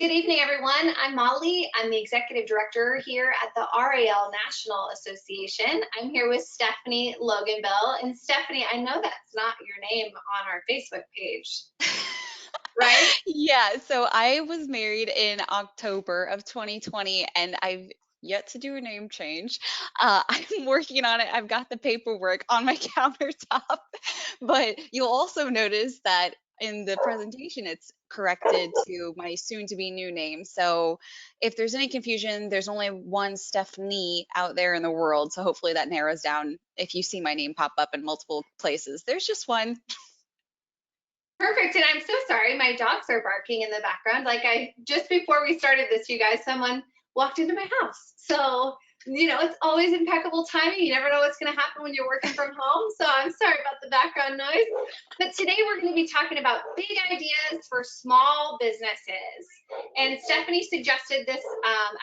Good evening, everyone. I'm Molly. I'm the executive director here at the RAL National Association. I'm here with Stephanie Loganville. And Stephanie, I know that's not your name on our Facebook page, right? Yeah, so I was married in October of 2020 and I've yet to do a name change. I'm working on it. I've got the paperwork on my countertop. But you'll also notice that in the presentation, it's corrected to my soon to be new name. So if there's any confusion, there's only one Stephanie out there in the world. So hopefully that narrows down if you see my name pop up in multiple places. There's just one. Perfect. And I'm so sorry. My dogs are barking in the background. Like I just before we started this, you guys, someone walked into my house. So, it's always impeccable timing. You never know what's going to happen when you're working from home. So I'm sorry about the background noise. But today we're going to be talking about big ideas for small businesses. And Stephanie suggested this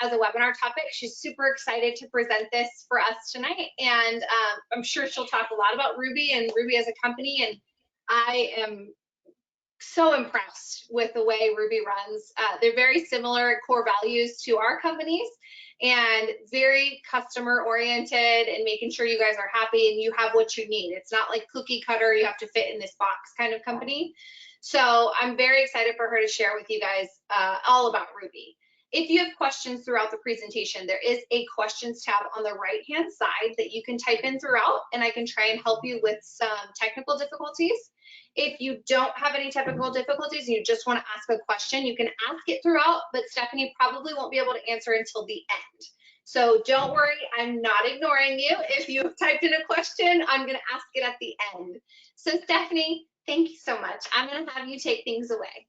as a webinar topic. She's super excited to present this for us tonight. And I'm sure she'll talk a lot about Ruby and Ruby as a company. And I am so impressed with the way Ruby runs. They're very similar core values to our companies and very customer oriented and making sure you guys are happy and you have what you need. It's not like cookie cutter, you have to fit in this box kind of company. So I'm very excited for her to share with you guys all about Ruby. If you have questions throughout the presentation, there is a questions tab on the right hand side that you can type in throughout, and I can try and help you with some technical difficulties. If you don't have any technical difficulties and you just want to ask a question, you can ask it throughout, but Stephanie probably won't be able to answer until the end. So don't worry, I'm not ignoring you. If you've typed in a question, I'm going to ask it at the end. So Stephanie, thank you so much. I'm going to have you take things away.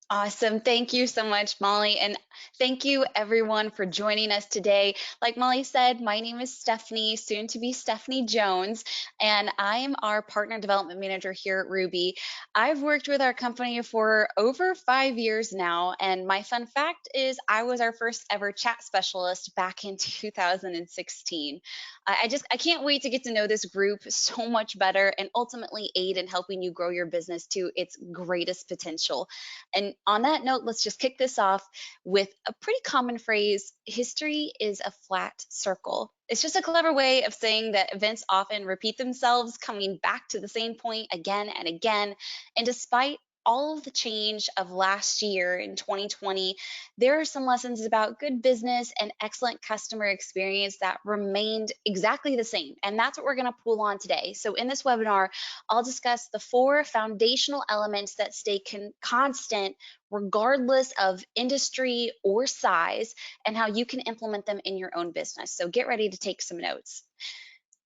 Awesome. Thank you so much, Molly. And thank you, everyone, for joining us today. Like Molly said, my name is Stephanie, soon to be Stephanie Jones, and I am our partner development manager here at Ruby. I've worked with our company for over 5 years now. And my fun fact is, I was our first ever chat specialist back in 2016. I can't wait to get to know this group so much better and ultimately aid in helping you grow your business to its greatest potential. And on that note, let's just kick this off with a pretty common phrase: history is a flat circle. It's just a clever way of saying that events often repeat themselves, coming back to the same point again and again. And despite all of the change of last year in 2020, there are some lessons about good business and excellent customer experience that remained exactly the same. And that's what we're going to pull on today. So, in this webinar, I'll discuss the four foundational elements that stay constant regardless of industry or size, and how you can implement them in your own business. So get ready to take some notes.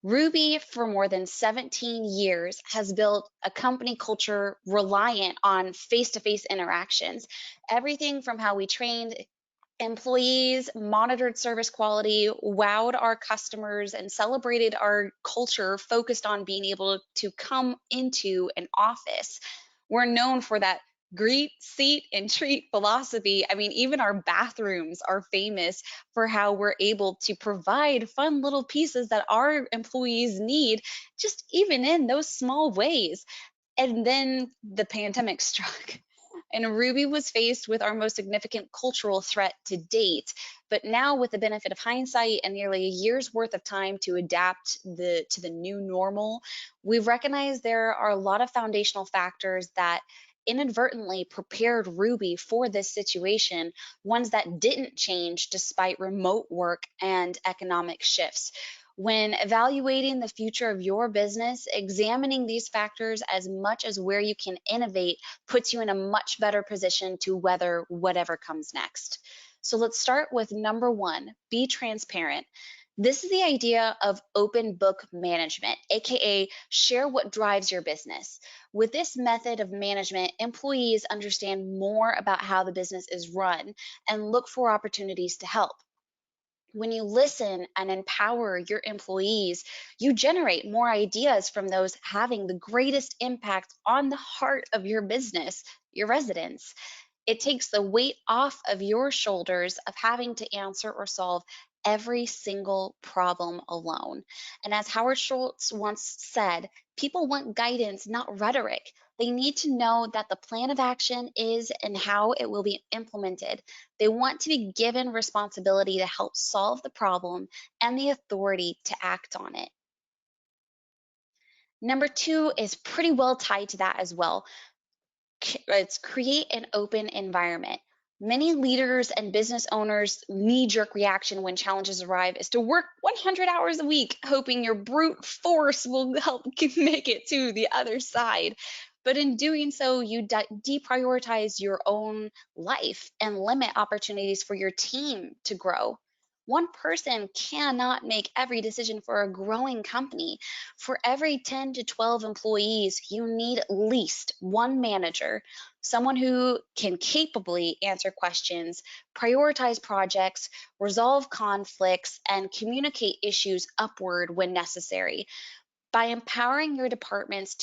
Ruby, for more than 17 years, has built a company culture reliant on face to face interactions. Everything from how we trained employees, monitored service quality, wowed our customers, and celebrated our culture focused on being able to come into an office. We're known for that greet, seat, and treat philosophy. I mean, even our bathrooms are famous for how we're able to provide fun little pieces that our employees need, just even in those small ways. And then the pandemic struck. And Ruby was faced with our most significant cultural threat to date. But now, with the benefit of hindsight and nearly a year's worth of time to adapt to the new normal, we've recognized there are a lot of foundational factors that inadvertently prepared Ruby for this situation, ones that didn't change despite remote work and economic shifts. When evaluating the future of your business, examining these factors as much as where you can innovate puts you in a much better position to weather whatever comes next. So let's start with number one: be transparent. This is the idea of open book management, aka share what drives your business. With this method of management, employees understand more about how the business is run and look for opportunities to help. When you listen and empower your employees, you generate more ideas from those having the greatest impact on the heart of your business, your residents. It takes the weight off of your shoulders of having to answer or solve every single problem alone. And as Howard Schultz once said, people want guidance, not rhetoric. They need to know that the plan of action is and how it will be implemented. They want to be given responsibility to help solve the problem and the authority to act on it. Number two is pretty well tied to that as well. It's create an open environment. Many leaders and business owners' knee jerk reaction when challenges arrive is to work 100 hours a week, hoping your brute force will help make it to the other side. But in doing so, you deprioritize your own life and limit opportunities for your team to grow. One person cannot make every decision for a growing company. For every 10 to 12 employees, you need at least one manager, someone who can capably answer questions, prioritize projects, resolve conflicts, and communicate issues upward when necessary. By empowering your departments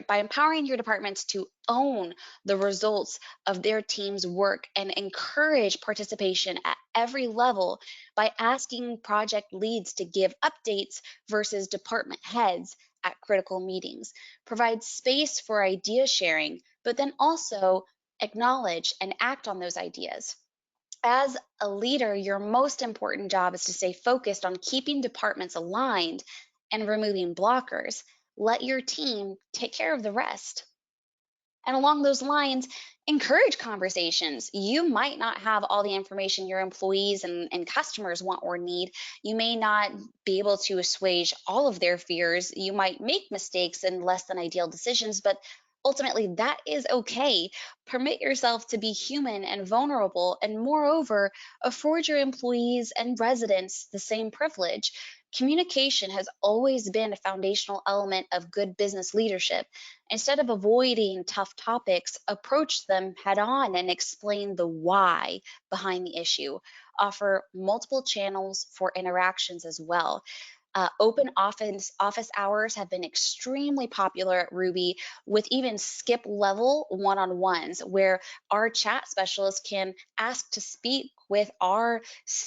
by empowering your departments to own the results of their team's work and encourage participation at every level by asking project leads to give updates versus department heads at critical meetings. Provide space for idea sharing, but then also acknowledge and act on those ideas. As a leader, your most important job is to stay focused on keeping departments aligned and removing blockers. Let your team take care of the rest. And along those lines, encourage conversations. You might not have all the information your employees and customers want or need. You may not be able to assuage all of their fears. You might make mistakes and less than ideal decisions, but ultimately that is okay. Permit yourself to be human and vulnerable, and moreover, afford your employees and residents the same privilege. Communication has always been a foundational element of good business leadership. Instead of avoiding tough topics, approach them head on and explain the why behind the issue. Offer multiple channels for interactions as well. Open office hours have been extremely popular at Ruby, with even skip level one-on-ones where our chat specialists can ask to speak with our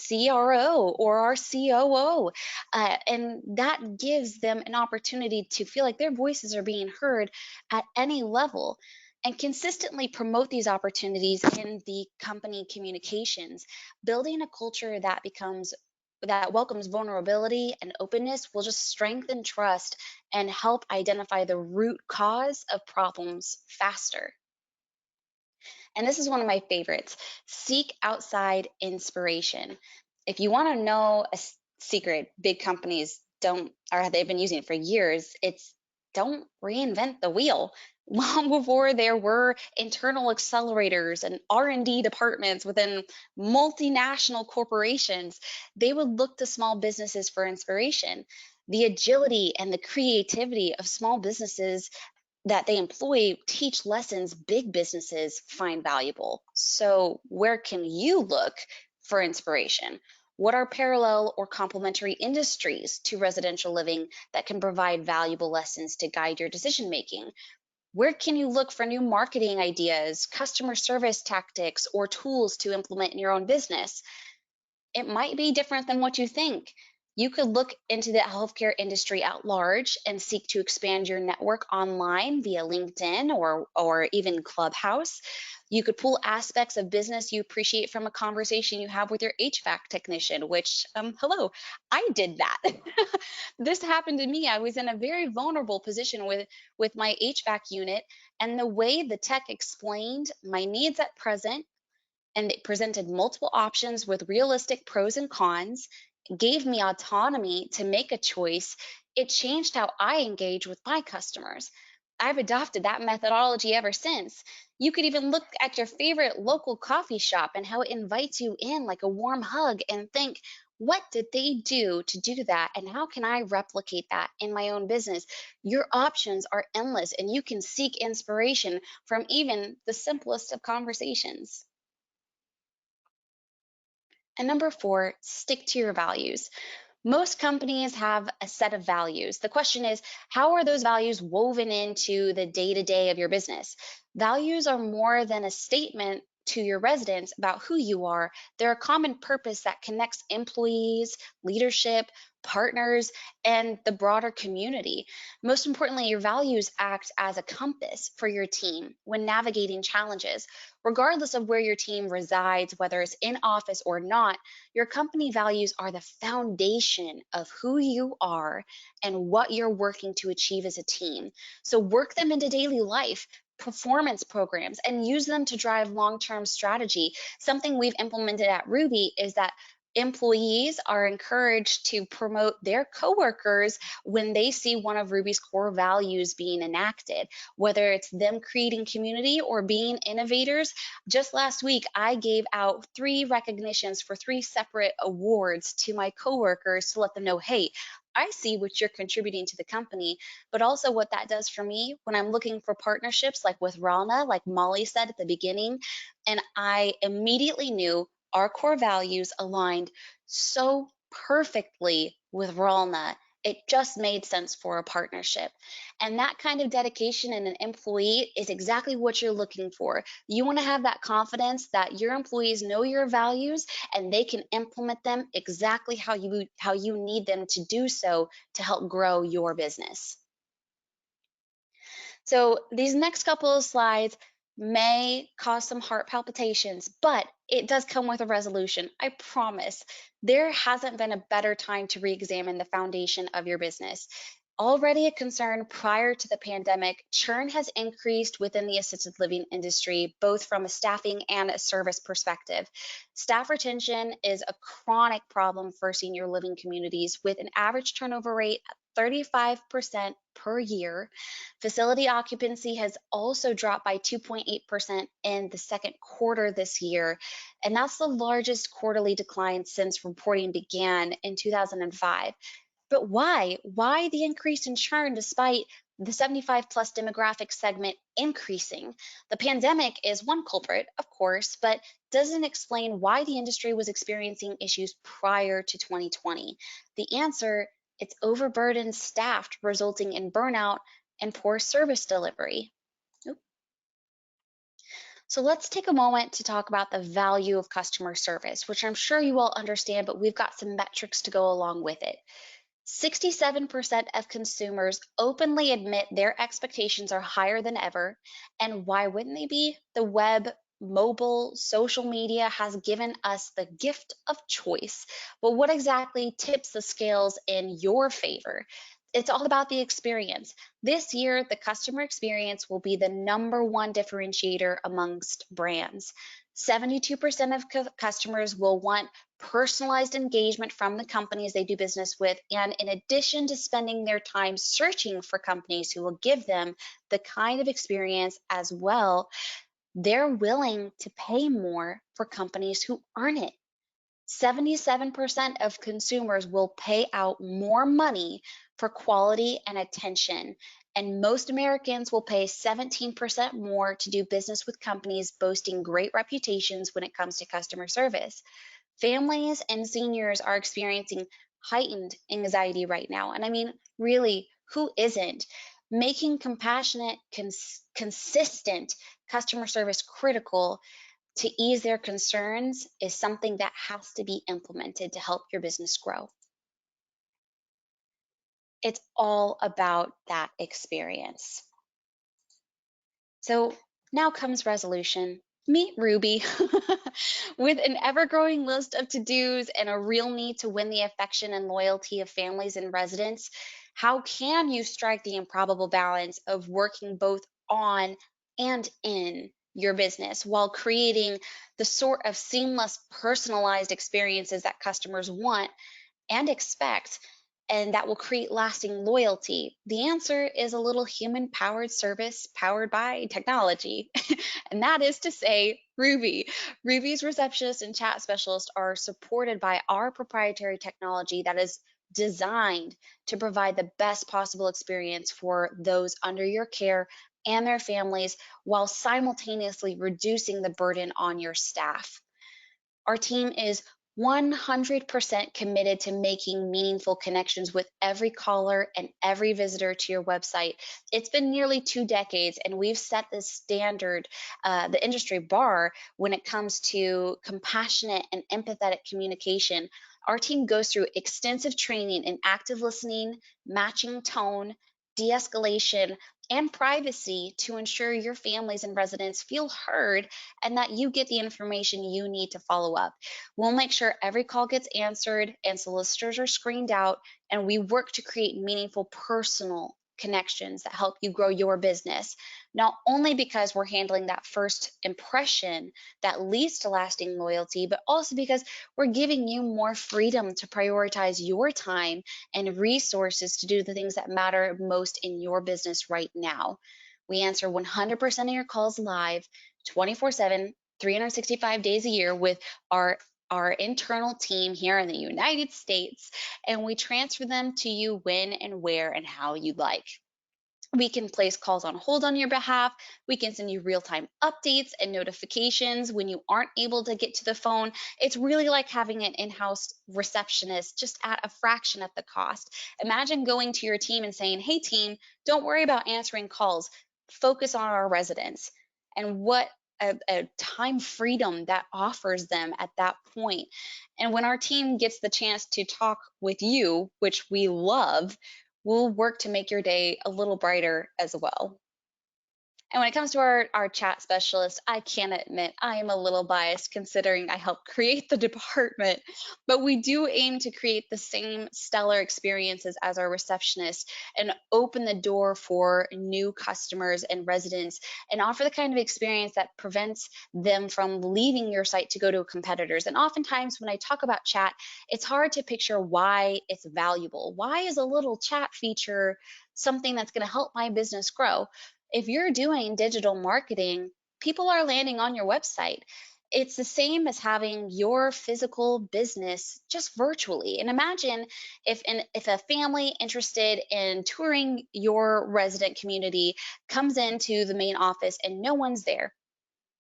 CRO or our COO. And that gives them an opportunity to feel like their voices are being heard at any level. And consistently promote these opportunities in the company communications. Building a culture that welcomes vulnerability and openness will just strengthen trust and help identify the root cause of problems faster. And this is one of my favorites. Seek outside inspiration. If you want to know a secret big companies don't, or they've been using it for years, it's don't reinvent the wheel. Long before there were internal accelerators and R&D departments within multinational corporations, they would look to small businesses for inspiration. The agility and the creativity of small businesses that they employ teach lessons big businesses find valuable. So, where can you look for inspiration? What are parallel or complementary industries to residential living that can provide valuable lessons to guide your decision making? Where can you look for new marketing ideas, customer service tactics, or tools to implement in your own business? It might be different than what you think. You could look into the healthcare industry at large and seek to expand your network online via LinkedIn or even Clubhouse. You could pull aspects of business you appreciate from a conversation you have with your HVAC technician, which, hello, I did that. This happened to me. I was in a very vulnerable position with my HVAC unit, and the way the tech explained my needs at present and it presented multiple options with realistic pros and cons, gave me autonomy to make a choice. It changed how I engage with my customers. I've adopted that methodology ever since. You could even look at your favorite local coffee shop and how it invites you in like a warm hug and think, what did they do to do that? And how can I replicate that in my own business? Your options are endless, and you can seek inspiration from even the simplest of conversations. And number four, stick to your values. Most companies have a set of values. The question is, how are those values woven into the day to day of your business? Values are more than a statement to your residents about who you are. They're a common purpose that connects employees, leadership, partners, and the broader community. Most importantly, your values act as a compass for your team when navigating challenges. Regardless of where your team resides, whether it's in office or not, your company values are the foundation of who you are and what you're working to achieve as a team. So work them into daily life, performance programs, and use them to drive long-term strategy. Something we've implemented at Ruby is that employees are encouraged to promote their coworkers when they see one of Ruby's core values being enacted, whether it's them creating community or being innovators. Just last week, I gave out 3 recognitions for 3 separate awards to my coworkers to let them know, hey, I see what you're contributing to the company, but also what that does for me when I'm looking for partnerships like with Ralna, like Molly said at the beginning. And I immediately knew our core values aligned so perfectly with Ralna. It just made sense for a partnership. And that kind of dedication in an employee is exactly what you're looking for. You want to have that confidence that your employees know your values and they can implement them exactly how you need them to do so to help grow your business. So these next couple of slides may cause some heart palpitations, but it does come with a resolution. I promise. There hasn't been a better time to re-examine the foundation of your business. Already a concern prior to the pandemic, churn has increased within the assisted living industry, both from a staffing and a service perspective. Staff retention is a chronic problem for senior living communities with an average turnover rate at 35% per year. Facility occupancy has also dropped by 2.8% in the second quarter this year, and that's the largest quarterly decline since reporting began in 2005. But why? Why the increase in churn despite the 75 plus demographic segment increasing? The pandemic is one culprit, of course, but doesn't explain why the industry was experiencing issues prior to 2020. The answer, it's overburdened staffed, resulting in burnout and poor service delivery. Oop. So let's take a moment to talk about the value of customer service, which I'm sure you all understand, but we've got some metrics to go along with it. 67% of consumers openly admit their expectations are higher than ever. And why wouldn't they be? The web, mobile, social media has given us the gift of choice. But what exactly tips the scales in your favor? It's all about the experience. This year, the customer experience will be the #1 differentiator amongst brands. 72% of customers will want personalized engagement from the companies they do business with. And in addition to spending their time searching for companies who will give them the kind of experience as well, they're willing to pay more for companies who earn it. 77% of consumers will pay out more money for quality and attention. And most Americans will pay 17% more to do business with companies boasting great reputations when it comes to customer service. Families and seniors are experiencing heightened anxiety right now. And I mean, really, who isn't? Making compassionate, consistent customer service critical to ease their concerns is something that has to be implemented to help your business grow. It's all about that experience. So now comes resolution. Meet Ruby. With an ever-growing list of to-dos and a real need to win the affection and loyalty of families and residents, how can you strike the improbable balance of working both on and in your business while creating the sort of seamless, personalized experiences that customers want and expect, and that will create lasting loyalty? The answer is a little human powered service powered by technology. And that is to say, Ruby. Ruby's receptionist and chat specialist are supported by our proprietary technology that is designed to provide the best possible experience for those under your care and their families while simultaneously reducing the burden on your staff. Our team is 100% committed to making meaningful connections with every caller and every visitor to your website. It's been nearly 2 decades, and we've set the standard, the industry bar when it comes to compassionate and empathetic communication. Our team goes through extensive training in active listening, matching tone, de escalation, and privacy to ensure your families and residents feel heard and that you get the information you need to follow up. We'll make sure every call gets answered and solicitors are screened out, and we work to create meaningful personal connections that help you grow your business. Not only because we're handling that first impression that leads to lasting loyalty, but also because we're giving you more freedom to prioritize your time and resources to do the things that matter most in your business right now. We answer 100% of your calls live, 24/7, 365 days a year with our our internal team here in the United States, and we transfer them to you when and where and how you'd like. We can place calls on hold on your behalf. We can send you real time updates and notifications when you aren't able to get to the phone. It's really like having an in house receptionist just at a fraction of the cost. Imagine going to your team and saying, "Hey, team, don't worry about answering calls, focus on our residents." And what a time freedom that offers them at that point. And when our team gets the chance to talk with you, which we love, we'll work to make your day a little brighter as well. And when it comes to our chat specialist, I can admit I am a little biased considering I helped create the department, but we do aim to create the same stellar experiences as our receptionist and open the door for new customers and residents and offer the kind of experience that prevents them from leaving your site to go to competitors. And oftentimes when I talk about chat, it's hard to picture why it's valuable. Why is a little chat feature something that's going to help my business grow? If you're doing digital marketing, people are landing on your website. It's the same as having your physical business just virtually. And imagine if a family interested in touring your resident community comes into the main office and no one's there.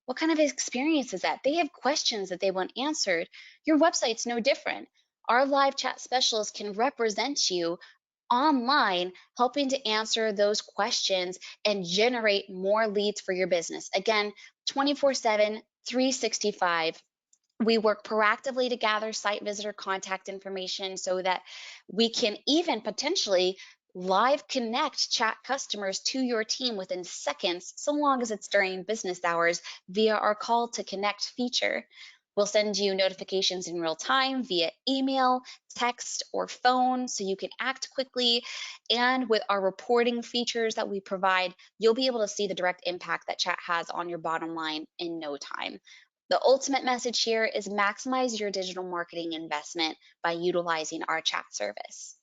What kind of experience is that? They have questions that they want answered. Your website's no different. Our live chat specialist can represent you online, helping to answer those questions and generate more leads for your business. Again, 24/7, 365. We work proactively to gather site visitor contact information so that we can even potentially live connect chat customers to your team within seconds, so long as it's during business hours via our call to connect feature. We'll send you notifications in real time via email, text, or phone so you can act quickly. And with our reporting features that we provide, you'll be able to see the direct impact that chat has on your bottom line in no time. The ultimate message here is maximize your digital marketing investment by utilizing our chat service.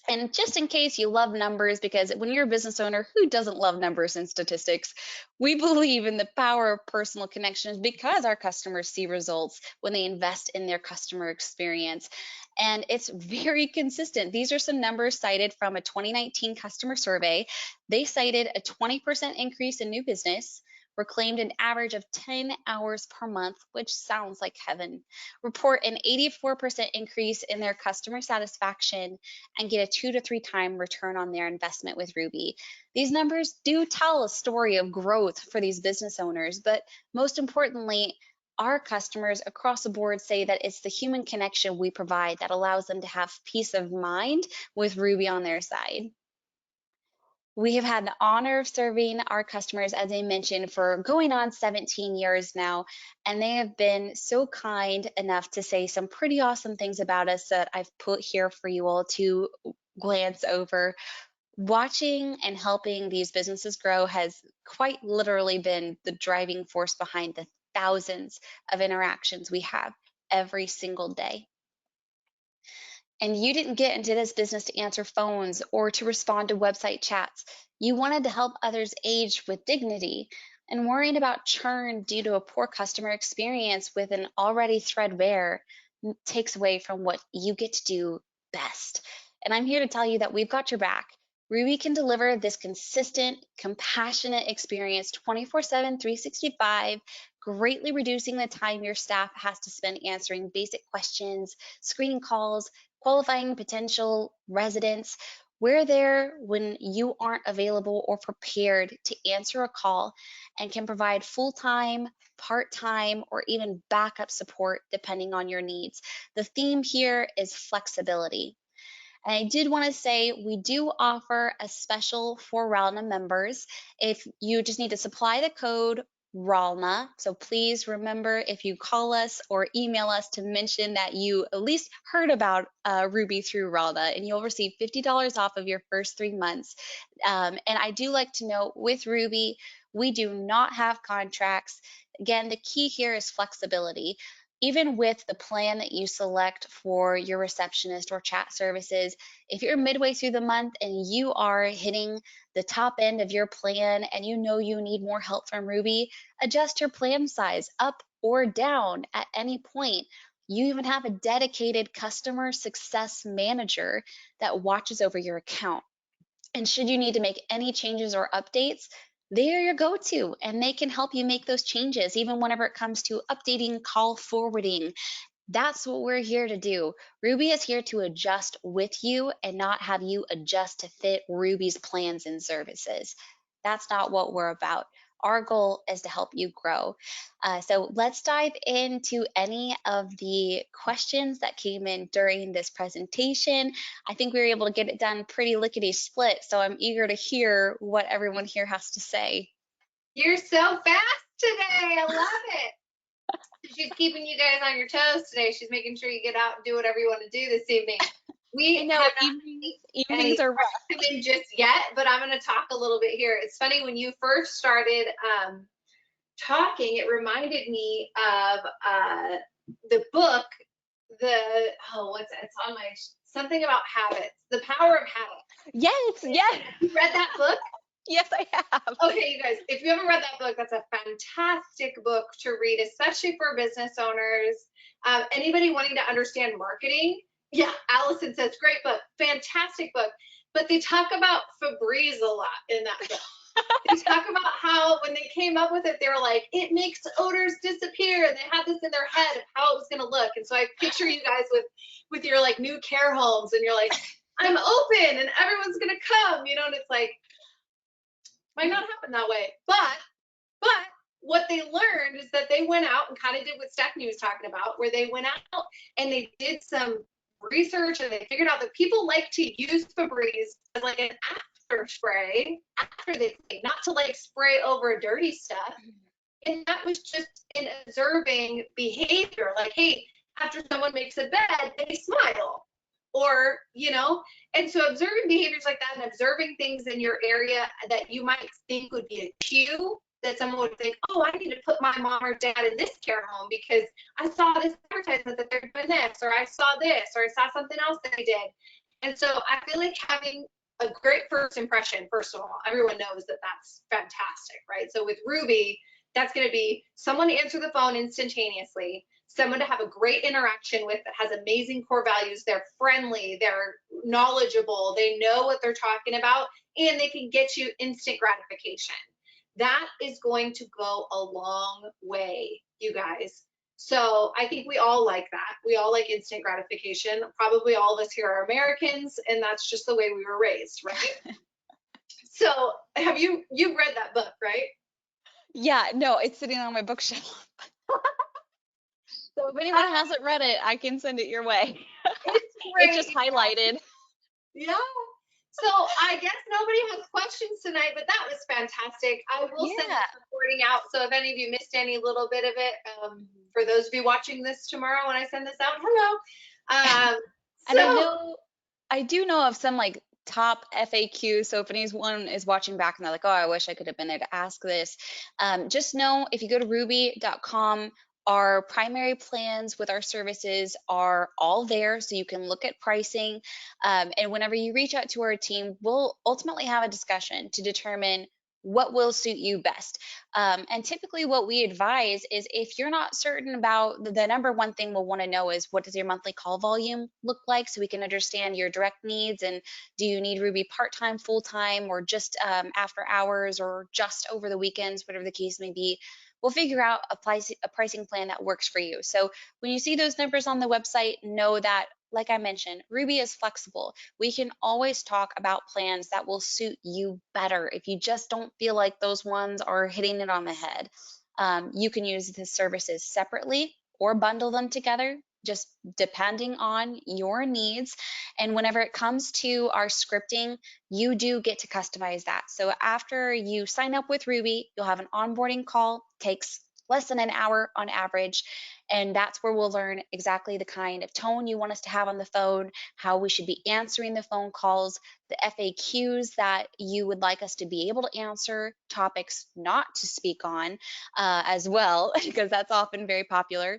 And just in case you love numbers, because when you're a business owner, who doesn't love numbers and statistics? We believe in the power of personal connections because our customers see results when they invest in their customer experience. And it's very consistent. These are some numbers cited from a 2019 customer survey. They cited a 20% increase in new business, reclaimed an average of 10 hours per month, which sounds like heaven, report an 84% increase in their customer satisfaction, and get a 2 to 3 time return on their investment with Ruby. These numbers do tell a story of growth for these business owners, but most importantly, our customers across the board say that it's the human connection we provide that allows them to have peace of mind with Ruby on their side. We have had the honor of serving our customers, as I mentioned, for going on 17 years now, and they have been so kind enough to say some pretty awesome things about us that I've put here for you all to glance over. Watching and helping these businesses grow has quite literally been the driving force behind the thousands of interactions we have every single day. And you didn't get into this business to answer phones or to respond to website chats. You wanted to help others age with dignity. And worrying about churn due to a poor customer experience with an already threadbare takes away from what you get to do best. And I'm here to tell you that we've got your back. Ruby can deliver this consistent, compassionate experience 24/7, 365, greatly reducing the time your staff has to spend answering basic questions, screening calls, qualifying potential residents. We're there when you aren't available or prepared to answer a call and can provide full time, part time, or even backup support depending on your needs. The theme here is flexibility. And I did want to say we do offer a special for RALNA members. If you just need to supply the code RALNA, so please remember if you call us or email us to mention that you at least heard about Ruby through RALNA, and you'll receive $50 off of your first 3 months. And I do like to note with Ruby, we do not have contracts. Again, the key here is flexibility. Even with the plan that you select for your receptionist or chat services, if you're midway through the month and you are hitting the top end of your plan and you know you need more help from Ruby, adjust your plan size up or down at any point. You even have a dedicated customer success manager that watches over your account. And should you need to make any changes or updates, they're your go to, and they can help you make those changes, even whenever it comes to updating, call forwarding. That's what we're here to do. Ruby is here to adjust with you and not have you adjust to fit Ruby's plans and services. That's not what we're about. Our goal is to help you grow. So let's dive into any of the questions that came in during this presentation. I think we were able to get it done pretty lickety split, so I'm eager to hear what everyone here has to say. You're so fast today. I love it. She's keeping you guys on your toes today. She's making sure you get out and do whatever you want to do this evening. We know have not evenings are rough. come in just yet, but I'm going to talk a little bit here. It's funny, when you first started talking, it reminded me of the book, it's on my, something about habits, The Power of Habit. Yes. You read that book? Yes, I have. Okay, you guys, if you haven't read that book, that's a fantastic book to read, especially for business owners. Anybody wanting to understand marketing. Yeah, Allison says, great book, fantastic book. But they talk about Febreze a lot in that book. They talk about how when they came up with it, they were like, it makes odors disappear. And they had this in their head of how it was going to look. And so I picture you guys with your like new care homes, and you're like, I'm open and everyone's going to come, and it's like, might not happen that way. But what they learned is that they went out and kind of did what Stephanie was talking about, where they went out and they did some research, and they figured out that people like to use Febreze as like an after spray after they play, not to like spray over dirty stuff. And that was just an observing behavior. Like, hey, after someone makes a bed, they smile. Or, and so observing behaviors like that and observing things in your area that you might think would be a cue, that someone would think, oh, I need to put my mom or dad in this care home because I saw this advertisement that they're doing this, or I saw this, or I saw something else that they did. And so I feel like having a great first impression, first of all, everyone knows that that's fantastic, right? So with Ruby, that's going to be someone to answer the phone instantaneously, someone to have a great interaction with that has amazing core values. They're friendly, they're knowledgeable, they know what they're talking about, and they can get you instant gratification. That is going to go a long way, you guys. So I think we all like that. We all like instant gratification. Probably all of us here are Americans, and that's just the way we were raised, right? So you've read that book, right? Yeah, no, it's sitting on my bookshelf. So if anyone hasn't read it, I can send it your way. It's great. It's just highlighted. Yeah. So I guess nobody has questions tonight, but that was fantastic. I will send the recording out. So if any of you missed any little bit of it, for those of you watching this tomorrow when I send this out, hello. And I do know of some like top FAQs. So if anyone is watching back and they're like, oh, I wish I could have been there to ask this, just know if you go to ruby.com, our primary plans with our services are all there, so you can look at pricing. And whenever you reach out to our team, we'll ultimately have a discussion to determine what will suit you best. And typically what we advise is if you're not certain about the number one thing we'll want to know is what does your monthly call volume look like, so we can understand your direct needs, and do you need Ruby part-time, full-time, or just after hours, or just over the weekends, whatever the case may be. we'll figure out a pricing plan that works for you. So when you see those numbers on the website, know that, like I mentioned, Ruby is flexible. We can always talk about plans that will suit you better if you just don't feel like those ones are hitting it on the head. You can use the services separately or bundle them together, just depending on your needs. And whenever it comes to our scripting, you do get to customize that. So after you sign up with Ruby, you'll have an onboarding call, takes less than an hour on average. And that's where we'll learn exactly the kind of tone you want us to have on the phone, how we should be answering the phone calls, the FAQs that you would like us to be able to answer, topics not to speak on as well, because that's often very popular.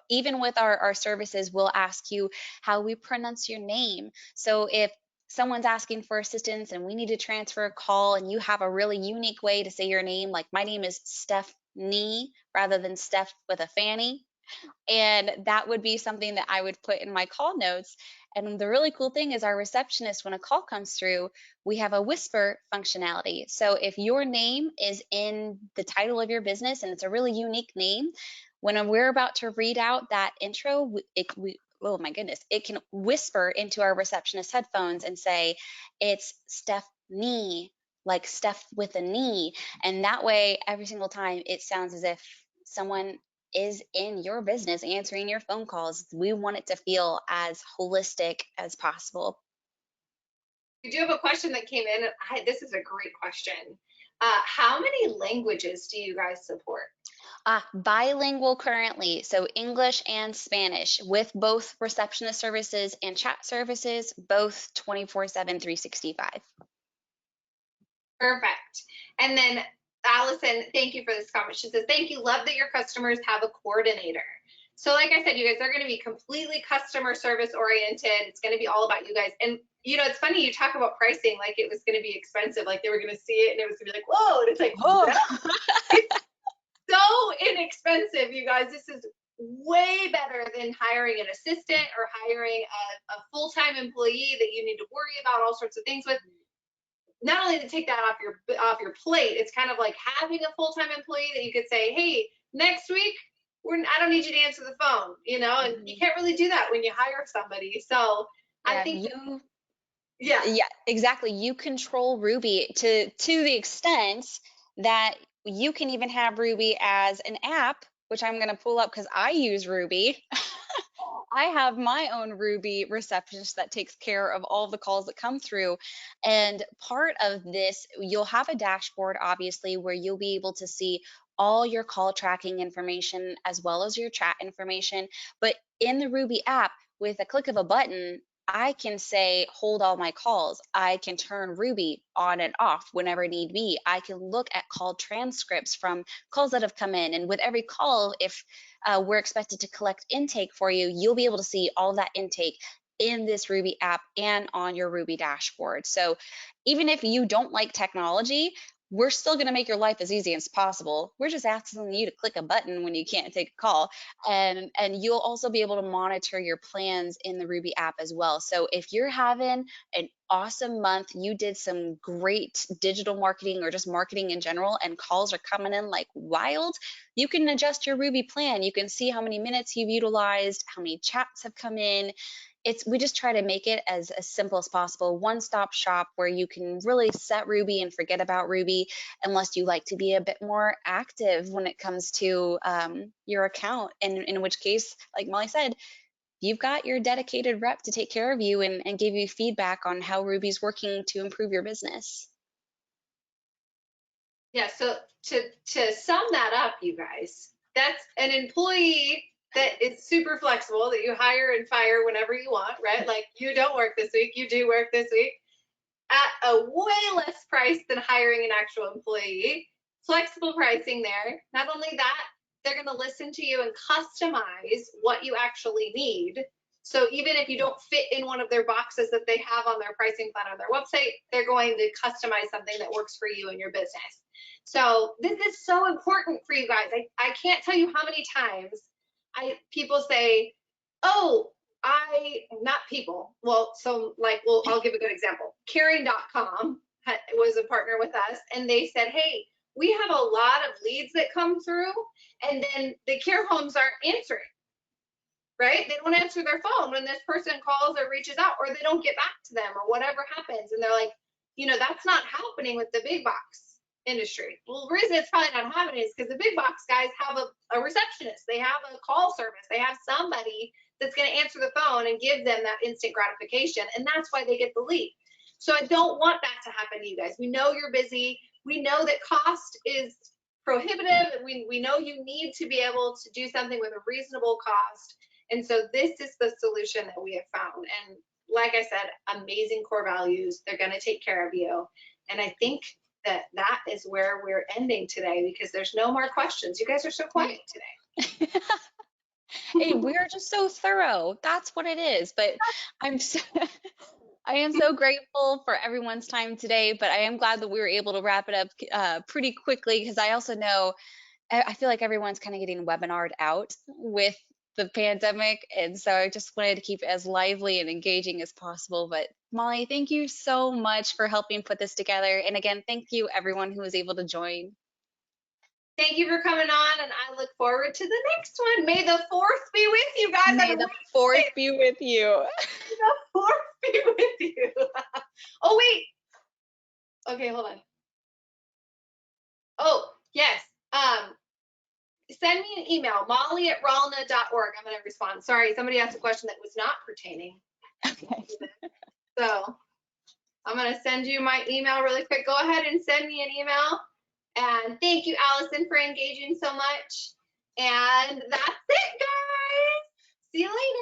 Even with our services, we'll ask you how we pronounce your name. So if someone's asking for assistance and we need to transfer a call and you have a really unique way to say your name, like my name is Stephanie rather than Steph with a Fanny, and that would be something that I would put in my call notes. And the really cool thing is our receptionist, when a call comes through, we have a whisper functionality. So if your name is in the title of your business and it's a really unique name, when we're about to read out that intro, oh my goodness, it can whisper into our receptionist headphones and say, it's Stephanie, like Steph with a knee. And that way, every single time, it sounds as if someone is in your business answering your phone calls. We want it to feel as holistic as possible. We do have a question that came in. This is a great question. How many languages do you guys support? Bilingual currently, so English and Spanish, with both receptionist services and chat services, both 24/7, 365. Perfect. And then Allison, thank you for this comment. She says, thank you. Love that your customers have a coordinator. So like I said, you guys, they're going to be completely customer service oriented. It's going to be all about you guys. And you know, it's funny, you talk about pricing like it was going to be expensive, like they were going to see it and it was going to be like, whoa. And it's like, Oh, no, it's so inexpensive, you guys. This is way better than hiring an assistant or hiring a full-time employee that you need to worry about all sorts of things with. Not only to take that off your plate, it's kind of like having a full-time employee that you could say, hey, next week I don't need you to answer the phone, you know, and you can't really do that when you hire somebody. So I yeah, think yeah, exactly. You control Ruby to the extent that you can even have Ruby as an app, which I'm going to pull up because I use Ruby. I have my own Ruby receptionist that takes care of all the calls that come through. And part of this, you'll have a dashboard, obviously, where you'll be able to see all your call tracking information as well as your chat information. But in the Ruby app, with a click of a button, I can say, hold all my calls. I can turn Ruby on and off whenever need be. I can look at call transcripts from calls that have come in. And with every call, if we're expected to collect intake for you, you'll be able to see all that intake in this Ruby app and on your Ruby dashboard. So even if you don't like technology, we're still going to make your life as easy as possible. We're just asking you to click a button when you can't take a call. And you'll also be able to monitor your plans in the Ruby app as well. So if you're having an awesome month, you did some great digital marketing or just marketing in general, and calls are coming in like wild, you can adjust your Ruby plan. You can see how many minutes you've utilized, how many chats have come in. We just try to make it as simple as possible, one-stop shop where you can really set Ruby and forget about Ruby, unless you like to be a bit more active when it comes to your account. And in which case, like Molly said, you've got your dedicated rep to take care of you and give you feedback on how Ruby's working to improve your business. Yeah, so to sum that up, you guys, that's an employee that is super flexible that you hire and fire whenever you want, right? Like you don't work this week, you do work this week at a way less price than hiring an actual employee. Flexible pricing there. Not only that, they're going to listen to you and customize what you actually need. So even if you don't fit in one of their boxes that they have on their pricing plan on their website, they're going to customize something that works for you and your business. So this is so important for you guys. I can't tell you how many times people say, oh, not people. Well, so like, I'll give a good example. Caring.com was a partner with us, and they said, hey, we have a lot of leads that come through, and then the care homes aren't answering, right? They don't answer their phone when this person calls or reaches out, or they don't get back to them, or whatever happens. And they're like, that's not happening with the big box industry. Well, the reason it's probably not happening is because the big box guys have a receptionist, they have a call service, they have somebody that's going to answer the phone and give them that instant gratification. And that's why they get the lead. So I don't want that to happen to you guys. We know you're busy. We know that cost is prohibitive. We know you need to be able to do something with a reasonable cost. And so this is the solution that we have found. And like I said, amazing core values. They're going to take care of you. And I think that is where we're ending today, because there's no more questions. You guys are so quiet today. Hey, we're just so thorough. That's what it is. But I'm so, I am so grateful for everyone's time today, but I am glad that we were able to wrap it up pretty quickly, because I also know I feel like everyone's kind of getting webinared out with the pandemic. And so I just wanted to keep it as lively and engaging as possible. But Molly, thank you so much for helping put this together. And again, thank you everyone who was able to join. Thank you for coming on, and I look forward to the next one. May the fourth be with you guys. May the fourth be with you. May the fourth be with you. Oh, wait. Okay, hold on. Oh, yes. Send me an email, molly@ralna.org. I'm going to respond. Sorry, somebody asked a question that was not pertaining. Okay. So I'm going to send you my email really quick. Go ahead and send me an email. And thank you, Allison, for engaging so much. And that's it, guys. See you later.